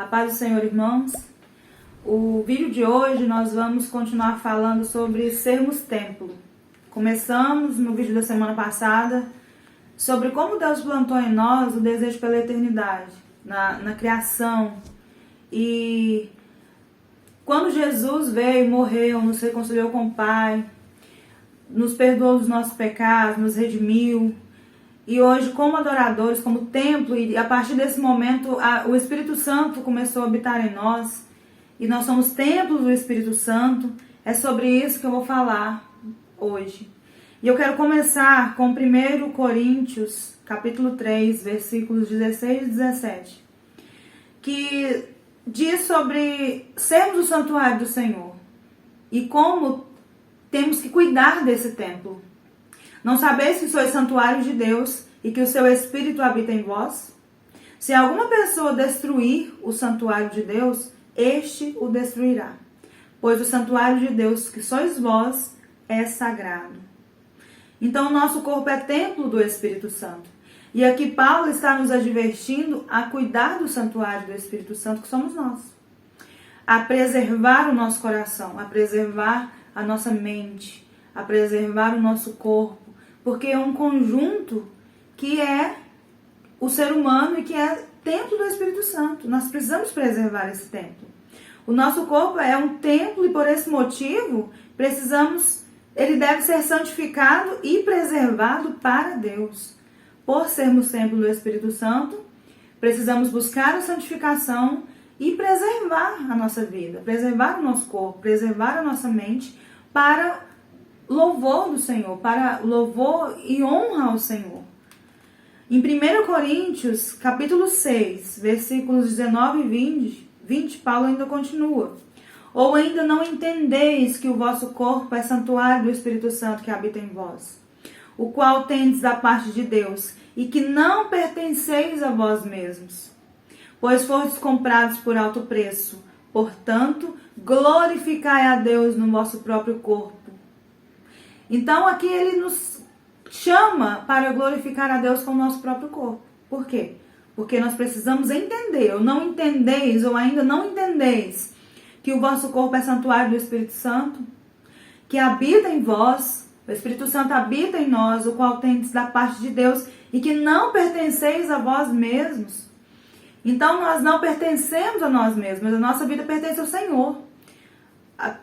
A paz do Senhor, irmãos. O vídeo de hoje nós vamos continuar falando sobre sermos templo. Começamos no vídeo da semana passada sobre como Deus plantou em nós o desejo pela eternidade, na criação. E quando Jesus veio, morreu, nos reconciliou com o Pai, nos perdoou dos nossos pecados, nos redimiu. E hoje, como adoradores, como templo, e a partir desse momento, o Espírito Santo começou a habitar em nós. E nós somos templos do Espírito Santo. É sobre isso que eu vou falar hoje. E eu quero começar com 1 Coríntios, capítulo 3, versículos 16 e 17. Que diz sobre sermos o santuário do Senhor. E como temos que cuidar desse templo. Não sabeis que sois santuário de Deus e que o seu Espírito habita em vós? Se alguma pessoa destruir o santuário de Deus, este o destruirá. Pois o santuário de Deus, que sois vós, é sagrado. Então, o nosso corpo é templo do Espírito Santo. E aqui Paulo está nos advertindo a cuidar do santuário do Espírito Santo, que somos nós. A preservar o nosso coração, a preservar a nossa mente, a preservar o nosso corpo. Porque é um conjunto que é o ser humano e que é templo do Espírito Santo. Nós precisamos preservar esse templo. O nosso corpo é um templo e por esse motivo ele deve ser santificado e preservado para Deus. Por sermos templo do Espírito Santo, precisamos buscar a santificação e preservar a nossa vida, preservar o nosso corpo, preservar a nossa mente para louvor do Senhor, para louvor e honra ao Senhor. Em 1 Coríntios, capítulo 6, versículos 19 e 20, Paulo ainda continua. Ou ainda não entendeis que o vosso corpo é santuário do Espírito Santo que habita em vós, o qual tendes da parte de Deus, e que não pertenceis a vós mesmos, pois fostes comprados por alto preço. Portanto, glorificai a Deus no vosso próprio corpo. Então aqui ele nos chama para glorificar a Deus com o nosso próprio corpo. Por quê? Porque nós precisamos entender, ou não entendeis, ou ainda não entendeis, que o vosso corpo é santuário do Espírito Santo, que habita em vós, o Espírito Santo habita em nós, o qual tendes da parte de Deus, e que não pertenceis a vós mesmos. Então nós não pertencemos a nós mesmos, a nossa vida pertence ao Senhor.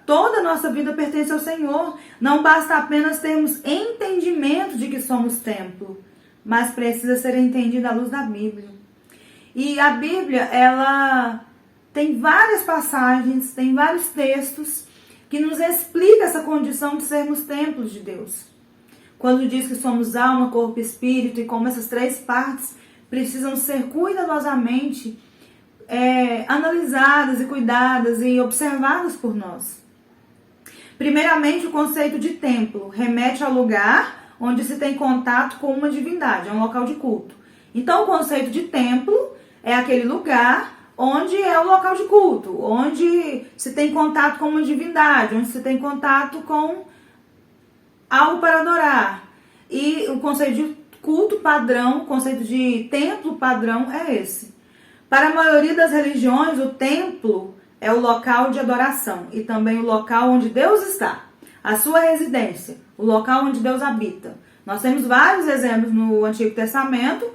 Toda a nossa vida pertence ao Senhor. Não basta apenas termos entendimento de que somos templo, mas precisa ser entendido à luz da Bíblia. E a Bíblia, ela tem várias passagens, tem vários textos que nos explicam essa condição de sermos templos de Deus. Quando diz que somos alma, corpo e espírito, e como essas três partes precisam ser cuidadosamente analisadas e cuidadas e observadas por nós. Primeiramente, o conceito de templo remete ao lugar onde se tem contato com uma divindade, é um local de culto. Então, o conceito de templo é aquele lugar onde é o local de culto, onde se tem contato com uma divindade, onde se tem contato com algo para adorar. E o conceito de culto padrão, o conceito de templo padrão é esse. Para a maioria das religiões, o templo é o local de adoração e também o local onde Deus está, a sua residência, o local onde Deus habita. Nós temos vários exemplos no Antigo Testamento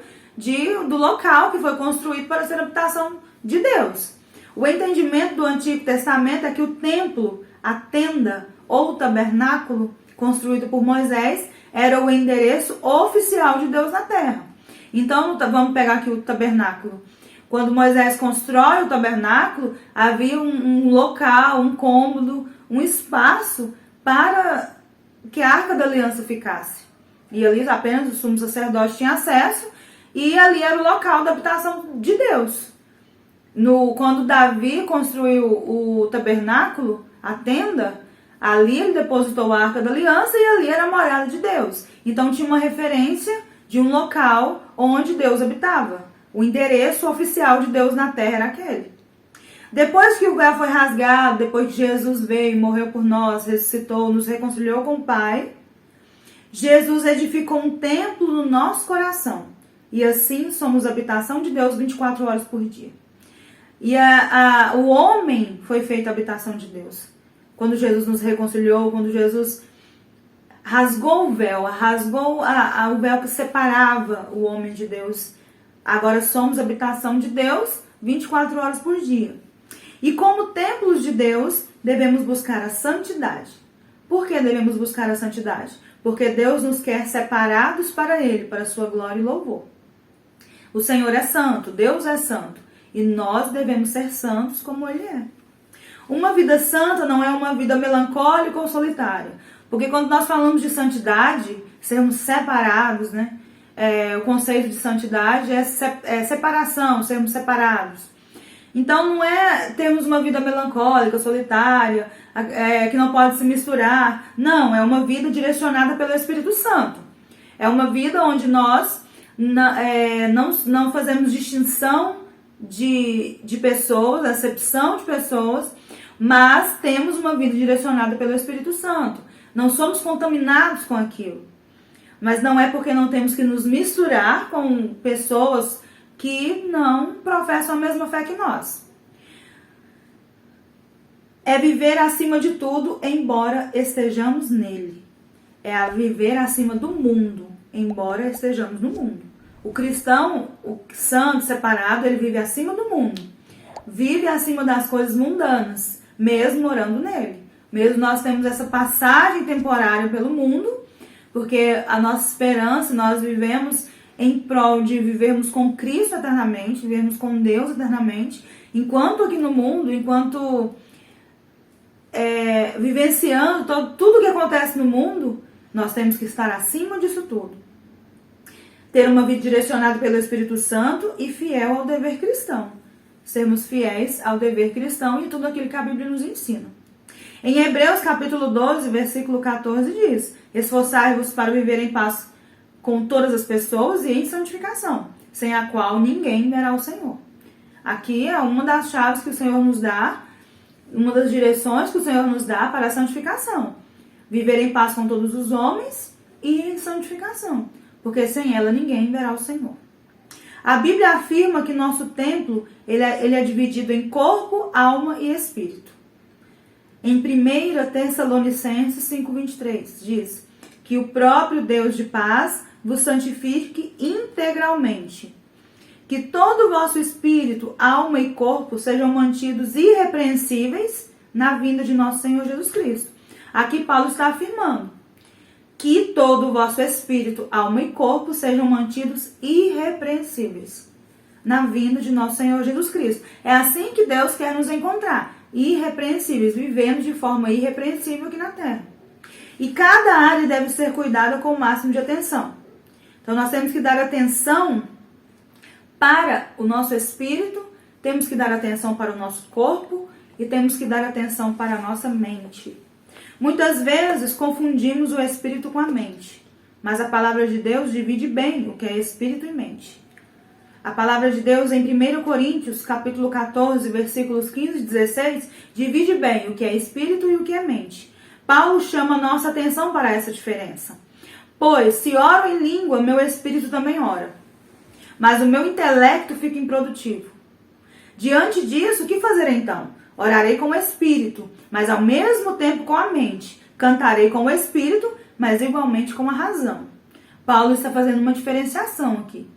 do local que foi construído para ser a habitação de Deus. O entendimento do Antigo Testamento é que o templo, a tenda ou o tabernáculo construído por Moisés era o endereço oficial de Deus na terra. Então, vamos pegar aqui o tabernáculo. Quando Moisés constrói o tabernáculo, havia um local, um cômodo, um espaço para que a Arca da Aliança ficasse. E ali apenas o sumo sacerdote tinha acesso, e ali era o local da habitação de Deus. Quando Davi construiu o tabernáculo, a tenda, ali ele depositou a Arca da Aliança e ali era a morada de Deus. Então tinha uma referência de um local onde Deus habitava. O endereço oficial de Deus na terra era aquele. Depois que o véu foi rasgado, depois que Jesus veio, morreu por nós, ressuscitou, nos reconciliou com o Pai, Jesus edificou um templo no nosso coração. E assim somos habitação de Deus 24 horas por dia. E o homem foi feito a habitação de Deus. Quando Jesus nos reconciliou, quando Jesus rasgou o véu, rasgou o véu que separava o homem de Deus. Agora somos habitação de Deus 24 horas por dia. E como templos de Deus, devemos buscar a santidade. Por que devemos buscar a santidade? Porque Deus nos quer separados para Ele, para a sua glória e louvor. O Senhor é santo, Deus é santo. E nós devemos ser santos como Ele é. Uma vida santa não é uma vida melancólica ou solitária. Porque quando nós falamos de santidade, sermos separados, né? O conceito de santidade é separação, sermos separados. Então não é termos uma vida melancólica, solitária, que não pode se misturar. Não, é uma vida direcionada pelo Espírito Santo. É uma vida onde nós não fazemos distinção de pessoas, acepção de pessoas, mas temos uma vida direcionada pelo Espírito Santo. Não somos contaminados com aquilo. Mas não é porque não temos que nos misturar com pessoas que não professam a mesma fé que nós. É viver acima de tudo, embora estejamos nele. É viver acima do mundo, embora estejamos no mundo. O cristão, o santo, separado, ele vive acima do mundo. Vive acima das coisas mundanas, mesmo morando nele. Mesmo nós temos essa passagem temporária pelo mundo, porque a nossa esperança, nós vivemos em prol de vivermos com Cristo eternamente, vivermos com Deus eternamente, enquanto aqui no mundo, enquanto vivenciando tudo que acontece no mundo, nós temos que estar acima disso tudo. Ter uma vida direcionada pelo Espírito Santo e fiel ao dever cristão. Sermos fiéis ao dever cristão e tudo aquilo que a Bíblia nos ensina. Em Hebreus capítulo 12, versículo 14 diz: esforçai-vos para viver em paz com todas as pessoas e em santificação, sem a qual ninguém verá o Senhor. Aqui é uma das chaves que o Senhor nos dá, uma das direções que o Senhor nos dá para a santificação. Viver em paz com todos os homens e em santificação, porque sem ela ninguém verá o Senhor. A Bíblia afirma que nosso templo ele é dividido em corpo, alma e espírito. Em 1 Tessalonicenses 5,23 diz que o próprio Deus de paz vos santifique integralmente. Que todo o vosso espírito, alma e corpo sejam mantidos irrepreensíveis na vinda de nosso Senhor Jesus Cristo. Aqui Paulo está afirmando que todo o vosso espírito, alma e corpo sejam mantidos irrepreensíveis na vinda de nosso Senhor Jesus Cristo. É assim que Deus quer nos encontrar, irrepreensíveis, vivendo de forma irrepreensível aqui na terra. E cada área deve ser cuidada com o máximo de atenção. Então nós temos que dar atenção para o nosso espírito, temos que dar atenção para o nosso corpo e temos que dar atenção para a nossa mente. Muitas vezes confundimos o espírito com a mente, mas a palavra de Deus divide bem o que é espírito e mente. A palavra de Deus em 1 Coríntios, capítulo 14, versículos 15 e 16, divide bem o que é espírito e o que é mente. Paulo chama a nossa atenção para essa diferença. Pois, se oro em língua, meu espírito também ora, mas o meu intelecto fica improdutivo. Diante disso, o que fazer então? Orarei com o espírito, mas ao mesmo tempo com a mente. Cantarei com o espírito, mas igualmente com a razão. Paulo está fazendo uma diferenciação aqui.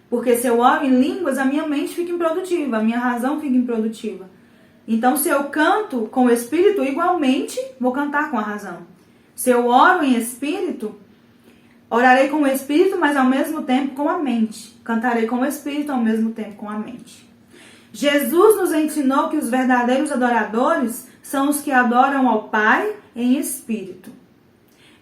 Porque se eu oro em línguas, a minha mente fica improdutiva, a minha razão fica improdutiva. Então, se eu canto com o espírito, igualmente vou cantar com a razão. Se eu oro em espírito, orarei com o espírito, mas ao mesmo tempo com a mente. Cantarei com o espírito, ao mesmo tempo com a mente. Jesus nos ensinou que os verdadeiros adoradores são os que adoram ao Pai em espírito.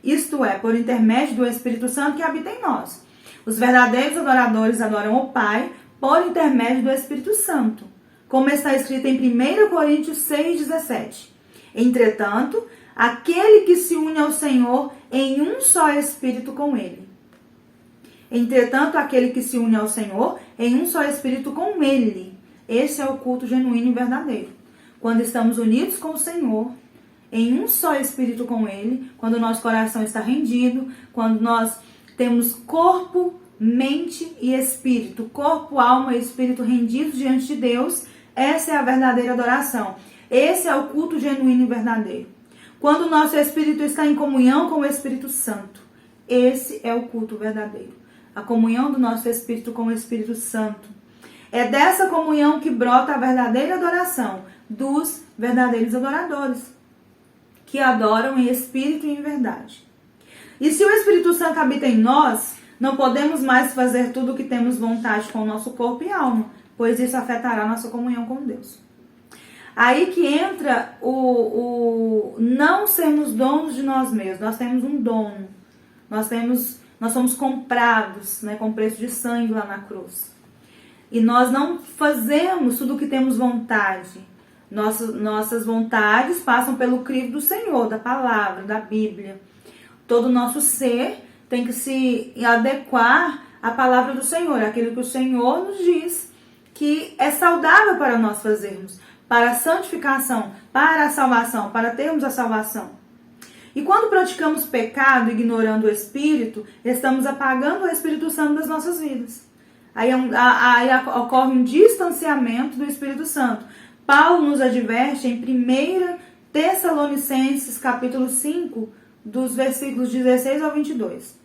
Isto é, por intermédio do Espírito Santo que habita em nós. Os verdadeiros adoradores adoram ao Pai por intermédio do Espírito Santo, como está escrito em 1 Coríntios 6,17. Entretanto, aquele que se une ao Senhor em um só Espírito com Ele. Entretanto, aquele que se une ao Senhor em um só Espírito com Ele. Esse é o culto genuíno e verdadeiro. Quando estamos unidos com o Senhor, em um só Espírito com Ele, quando o nosso coração está rendido, quando nós temos corpo, mente e espírito, corpo, alma e espírito rendidos diante de Deus, Essa é a verdadeira adoração. Esse é o culto genuíno e verdadeiro. Quando o nosso espírito está em comunhão com o Espírito Santo, esse é o culto verdadeiro. A comunhão do nosso espírito com o Espírito Santo. É dessa comunhão que brota a verdadeira adoração dos verdadeiros adoradores, que adoram em espírito e em verdade. E se o Espírito Santo habita em nós, não podemos mais fazer tudo o que temos vontade com o nosso corpo e alma, pois isso afetará a nossa comunhão com Deus. Aí que entra o não sermos donos de nós mesmos. Nós temos um dono. Nós somos comprados, né, com preço de sangue lá na cruz. E nós não fazemos tudo o que temos vontade. Nossas vontades passam pelo crivo do Senhor, da palavra, da Bíblia. Todo o nosso ser tem que se adequar à palavra do Senhor, aquilo que o Senhor nos diz que é saudável para nós fazermos, para a santificação, para a salvação, para termos a salvação. E quando praticamos pecado, ignorando o Espírito, estamos apagando o Espírito Santo das nossas vidas. Aí ocorre um distanciamento do Espírito Santo. Paulo nos adverte em 1 Tessalonicenses, capítulo 5, dos versículos 16 ao 22.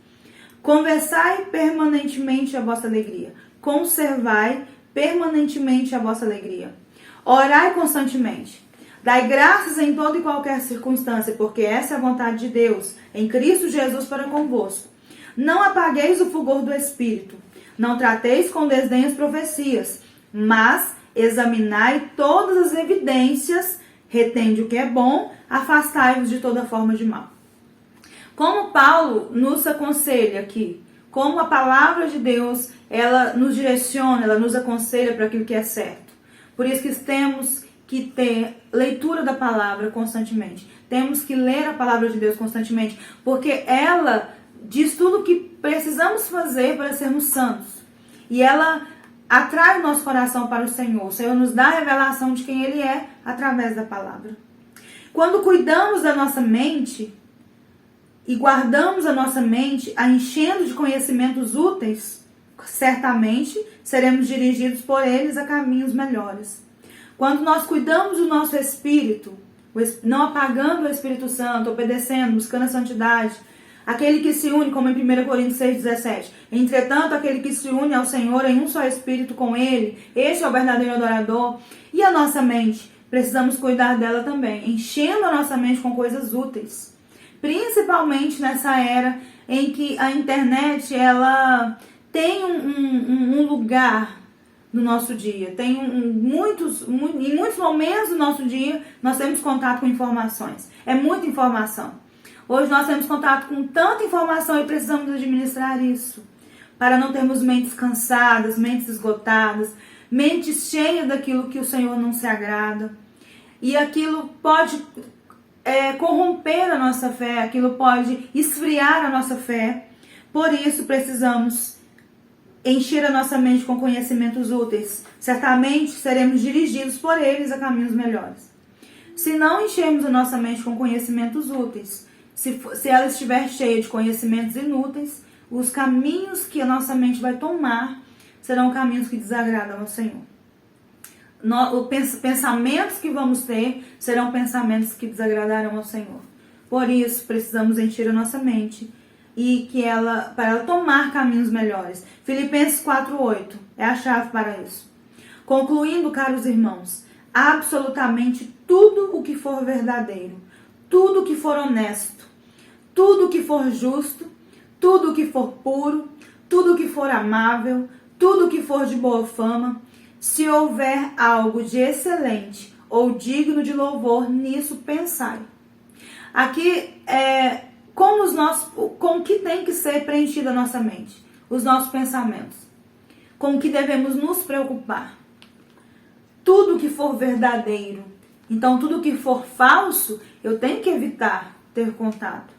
Conversai permanentemente a vossa alegria. Conservai permanentemente a vossa alegria. Orai constantemente. Dai graças em toda e qualquer circunstância, porque essa é a vontade de Deus, em Cristo Jesus para convosco. Não apagueis o fulgor do Espírito. Não trateis com desdém as profecias, mas examinai todas as evidências, retende o que é bom, afastai-vos de toda forma de mal. Como Paulo nos aconselha aqui, como a palavra de Deus, ela nos direciona, ela nos aconselha para aquilo que é certo. Por isso que temos que ter leitura da palavra constantemente. Temos que ler a palavra de Deus constantemente, porque ela diz tudo o que precisamos fazer para sermos santos. E ela atrai o nosso coração para o Senhor. O Senhor nos dá a revelação de quem Ele é através da palavra. Quando cuidamos da nossa mente e guardamos a nossa mente a enchendo de conhecimentos úteis, certamente seremos dirigidos por eles a caminhos melhores. Quando nós cuidamos do nosso espírito, não apagando o Espírito Santo, obedecendo, buscando a santidade, aquele que se une, como em 1 Coríntios 6,17, entretanto, aquele que se une ao Senhor em um só espírito com Ele, este é o verdadeiro adorador. E a nossa mente, precisamos cuidar dela também, enchendo a nossa mente com coisas úteis. Principalmente nessa era em que a internet, ela tem um lugar no nosso dia. Em muitos momentos do nosso dia, nós temos contato com informações. É muita informação. Hoje nós temos contato com tanta informação e precisamos administrar isso. Para não termos mentes cansadas, mentes esgotadas, mentes cheias daquilo que o Senhor não se agrada. E aquilo pode corromper a nossa fé, aquilo pode esfriar a nossa fé. Por isso precisamos encher a nossa mente com conhecimentos úteis. Certamente seremos dirigidos por eles a caminhos melhores. Se não enchermos a nossa mente com conhecimentos úteis, se ela estiver cheia de conhecimentos inúteis, os caminhos que a nossa mente vai tomar serão caminhos que desagradam ao Senhor. Os pensamentos que vamos ter serão pensamentos que desagradarão ao Senhor. Por isso, precisamos encher a nossa mente e para ela tomar caminhos melhores. Filipenses 4:8 é a chave para isso. Concluindo, caros irmãos, absolutamente tudo o que for verdadeiro, tudo o que for honesto, tudo o que for justo, tudo o que for puro, tudo o que for amável, tudo o que for de boa fama, se houver algo de excelente ou digno de louvor, nisso pensai. Aqui com o que tem que ser preenchida a nossa mente, os nossos pensamentos, com o que devemos nos preocupar. Tudo que for verdadeiro, então tudo que for falso, eu tenho que evitar ter contato.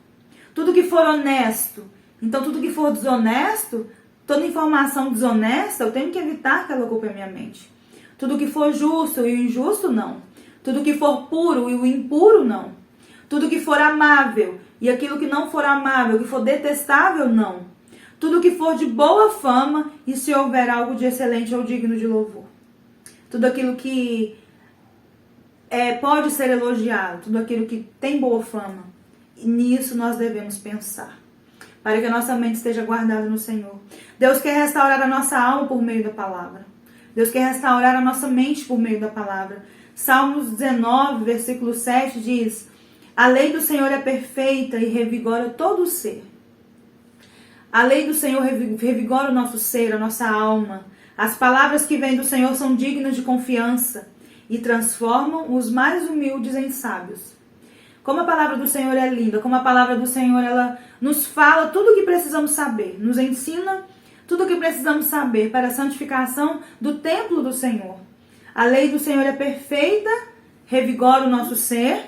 Tudo que for honesto, então tudo que for desonesto, toda informação desonesta, eu tenho que evitar que ela ocupe a minha mente. Tudo que for justo e o injusto, não. Tudo que for puro e o impuro, não. Tudo que for amável e aquilo que não for amável, que for detestável, não. Tudo que for de boa fama e se houver algo de excelente ou digno de louvor. tudo aquilo que pode ser elogiado, tudo aquilo que tem boa fama. E nisso nós devemos pensar, para que a nossa mente esteja guardada no Senhor. Deus quer restaurar a nossa alma por meio da palavra. Deus quer restaurar a nossa mente por meio da palavra. Salmos 19, versículo 7 diz: a lei do Senhor é perfeita e revigora todo o ser. A lei do Senhor revigora o nosso ser, a nossa alma. As palavras que vêm do Senhor são dignas de confiança e transformam os mais humildes em sábios. Como a palavra do Senhor é linda, como a palavra do Senhor ela nos fala tudo o que precisamos saber, nos ensina tudo o que precisamos saber para a santificação do templo do Senhor. A lei do Senhor é perfeita, revigora o nosso ser.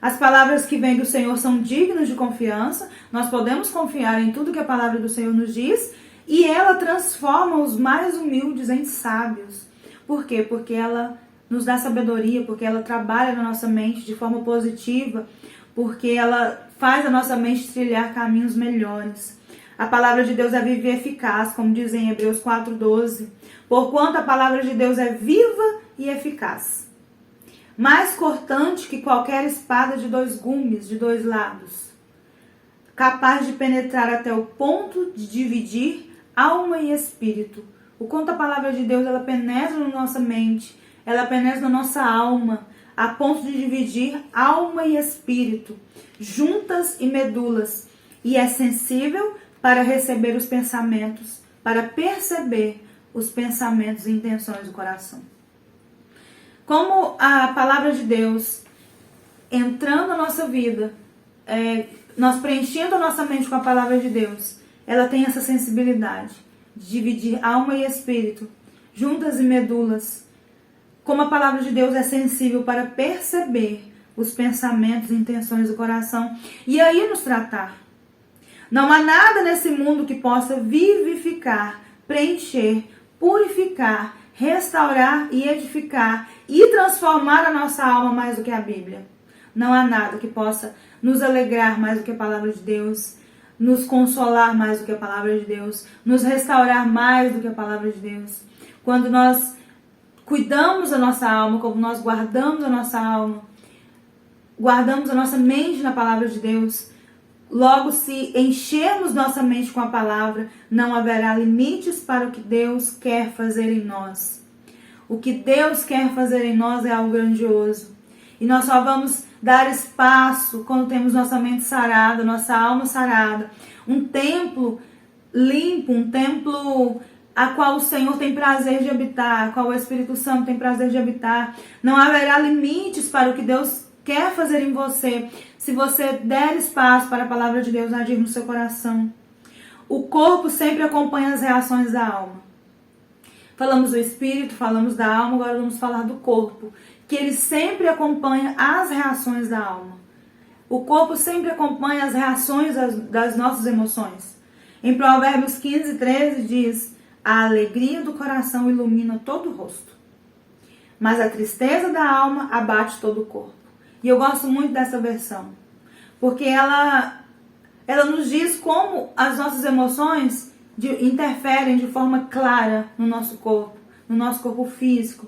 As palavras que vêm do Senhor são dignas de confiança. Nós podemos confiar em tudo que a palavra do Senhor nos diz. E ela transforma os mais humildes em sábios. Por quê? Porque ela nos dá sabedoria, porque ela trabalha na nossa mente de forma positiva, porque ela faz a nossa mente trilhar caminhos melhores. A palavra de Deus é viva e eficaz, como diz em Hebreus 4:12. Porquanto a palavra de Deus é viva e eficaz, mais cortante que qualquer espada de 2 gumes, de 2 lados, capaz de penetrar até o ponto de dividir alma e espírito. O quanto a palavra de Deus ela penetra na nossa mente, ela penetra na nossa alma, a ponto de dividir alma e espírito, juntas e medulas, e é sensível para receber os pensamentos, para perceber os pensamentos e intenções do coração. Como a palavra de Deus entrando na nossa vida, nós preenchendo a nossa mente com a palavra de Deus, ela tem essa sensibilidade de dividir alma e espírito, juntas e medulas. Como a palavra de Deus é sensível para perceber os pensamentos e intenções do coração e aí nos tratar. Não há nada nesse mundo que possa vivificar, preencher, purificar, restaurar e edificar e transformar a nossa alma mais do que a Bíblia. Não há nada que possa nos alegrar mais do que a palavra de Deus, nos consolar mais do que a palavra de Deus, nos restaurar mais do que a palavra de Deus. Quando nós cuidamos da nossa alma, como nós guardamos a nossa alma, guardamos a nossa mente na palavra de Deus, logo se enchermos nossa mente com a palavra, não haverá limites para o que Deus quer fazer em nós. O que Deus quer fazer em nós é algo grandioso. E nós só vamos dar espaço quando temos nossa mente sarada, nossa alma sarada. Um templo limpo, um templo a qual o Senhor tem prazer de habitar, a qual o Espírito Santo tem prazer de habitar. Não haverá limites para o que Deus quer fazer em você, se você der espaço para a palavra de Deus agir no seu coração. O corpo sempre acompanha as reações da alma. Falamos do espírito, falamos da alma, agora vamos falar do corpo, que ele sempre acompanha as reações da alma. O corpo sempre acompanha as reações das nossas emoções. Em Provérbios 15:13 diz: a alegria do coração ilumina todo o rosto, mas a tristeza da alma abate todo o corpo. E eu gosto muito dessa versão, porque ela nos diz como as nossas emoções interferem de forma clara no nosso corpo físico.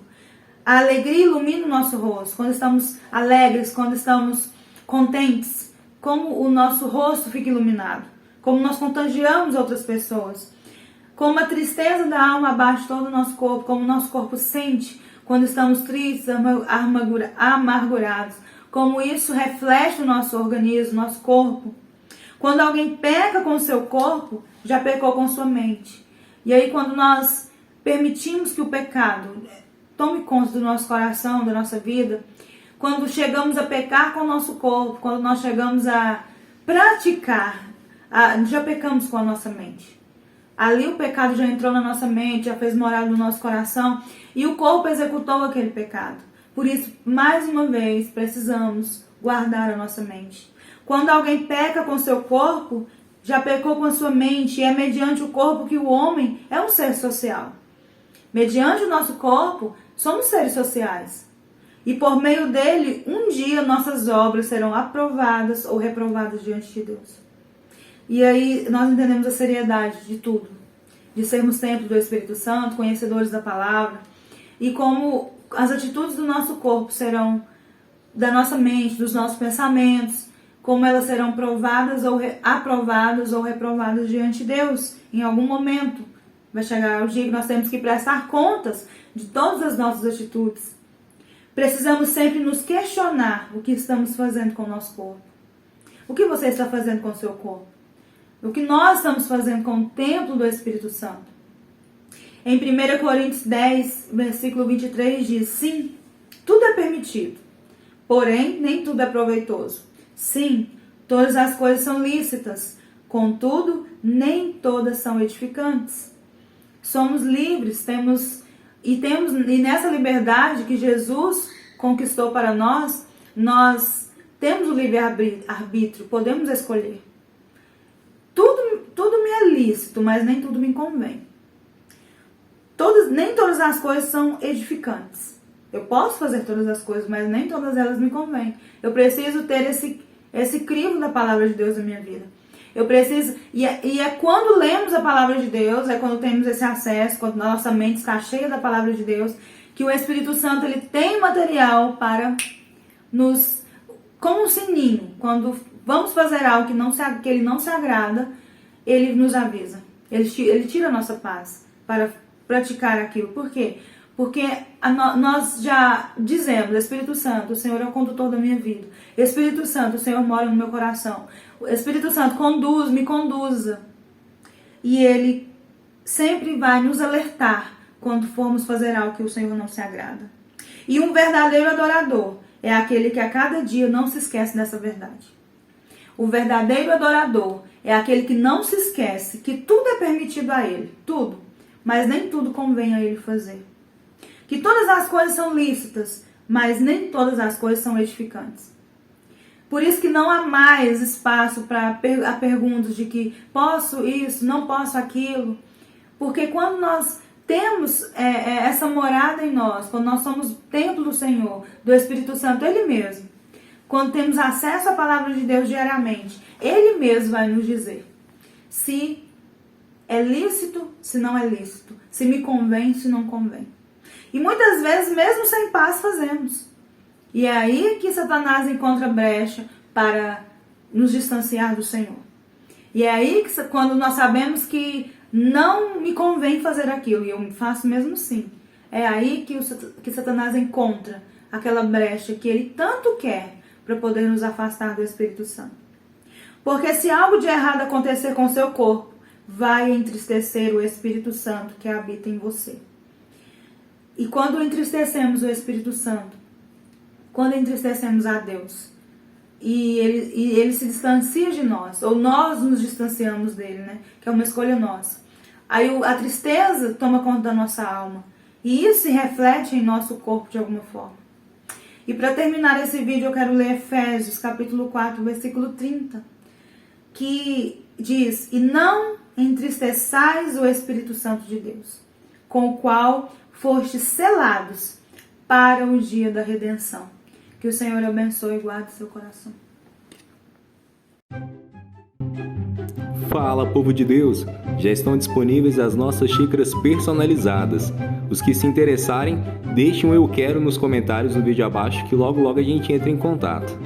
A alegria ilumina o nosso rosto. Quando estamos alegres, quando estamos contentes, como o nosso rosto fica iluminado, como nós contagiamos outras pessoas. Como a tristeza da alma abate todo o nosso corpo, como o nosso corpo sente quando estamos tristes, amargurados, como isso reflete o nosso organismo, nosso corpo. Quando alguém peca com o seu corpo, já pecou com sua mente. E aí quando nós permitimos que o pecado tome conta do nosso coração, da nossa vida, quando chegamos a pecar com o nosso corpo, quando nós chegamos a praticar, já pecamos com a nossa mente. Ali o pecado já entrou na nossa mente, já fez morada no nosso coração e o corpo executou aquele pecado. Por isso, mais uma vez, precisamos guardar a nossa mente. Quando alguém peca com seu corpo, já pecou com a sua mente, e é mediante o corpo que o homem é um ser social. Mediante o nosso corpo, somos seres sociais. E por meio dele, um dia nossas obras serão aprovadas ou reprovadas diante de Deus. E aí nós entendemos a seriedade de tudo. De sermos templo do Espírito Santo, conhecedores da palavra. e como as atitudes do nosso corpo serão da nossa mente, dos nossos pensamentos, como elas serão provadas ou aprovadas ou reprovadas diante de Deus em algum momento. Vai chegar o dia que nós temos que prestar contas de todas as nossas atitudes. Precisamos sempre nos questionar o que estamos fazendo com o nosso corpo. O que você está fazendo com o seu corpo? O que nós estamos fazendo com o templo do Espírito Santo? Em 1 Coríntios 10, versículo 23 diz: sim, tudo é permitido, porém nem tudo é proveitoso. Sim, todas as coisas são lícitas, contudo nem todas são edificantes. Somos livres, e nessa liberdade que Jesus conquistou para nós, nós temos o livre-arbítrio, podemos escolher. Tudo me é lícito, mas nem tudo me convém. Nem todas as coisas são edificantes. Eu posso fazer todas as coisas, mas nem todas elas me convêm. Eu preciso ter esse crivo da palavra de Deus na minha vida. Eu preciso, e é quando lemos a palavra de Deus, é quando temos esse acesso, quando nossa mente está cheia da palavra de Deus, que o Espírito Santo ele tem material para nos, como um sininho, quando vamos fazer algo que ele não se agrada, ele nos avisa. Ele tira a nossa paz para praticar aquilo. Por quê? Porque nós já dizemos: Espírito Santo, o Senhor é o condutor da minha vida. Espírito Santo, o Senhor mora no meu coração. O Espírito Santo me conduza. E Ele sempre vai nos alertar quando formos fazer algo que o Senhor não se agrada. E um verdadeiro adorador é aquele que a cada dia não se esquece dessa verdade. O verdadeiro adorador é aquele que não se esquece que tudo é permitido a Ele, tudo, mas nem tudo convém a Ele fazer. Que todas as coisas são lícitas, mas nem todas as coisas são edificantes. Por isso que não há mais espaço para perguntas de que posso isso, não posso aquilo. Porque quando nós temos essa morada em nós, quando nós somos templo do Senhor, do Espírito Santo, Ele mesmo, quando temos acesso à palavra de Deus diariamente, Ele mesmo vai nos dizer se é lícito, se não é lícito, se me convém, se não convém. E muitas vezes, mesmo sem paz, fazemos. E é aí que Satanás encontra brecha para nos distanciar do Senhor. E é aí que, quando nós sabemos que não me convém fazer aquilo, e eu faço mesmo sim, é aí que Satanás encontra aquela brecha que ele tanto quer para poder nos afastar do Espírito Santo. Porque se algo de errado acontecer com o seu corpo, vai entristecer o Espírito Santo que habita em você. E quando entristecemos o Espírito Santo, quando entristecemos a Deus, e ele se distancia de nós, ou nós nos distanciamos dele, né? Que é uma escolha nossa. Aí a tristeza toma conta da nossa alma. E isso se reflete em nosso corpo de alguma forma. E para terminar esse vídeo eu quero ler Efésios, capítulo 4, versículo 30. Que diz: e não entristeçais o Espírito Santo de Deus, com o qual fostes selados para o dia da redenção. Que o Senhor abençoe e guarde seu coração. Fala, povo de Deus! Já estão disponíveis as nossas xícaras personalizadas. Os que se interessarem, deixem um eu quero nos comentários do vídeo abaixo que logo a gente entra em contato.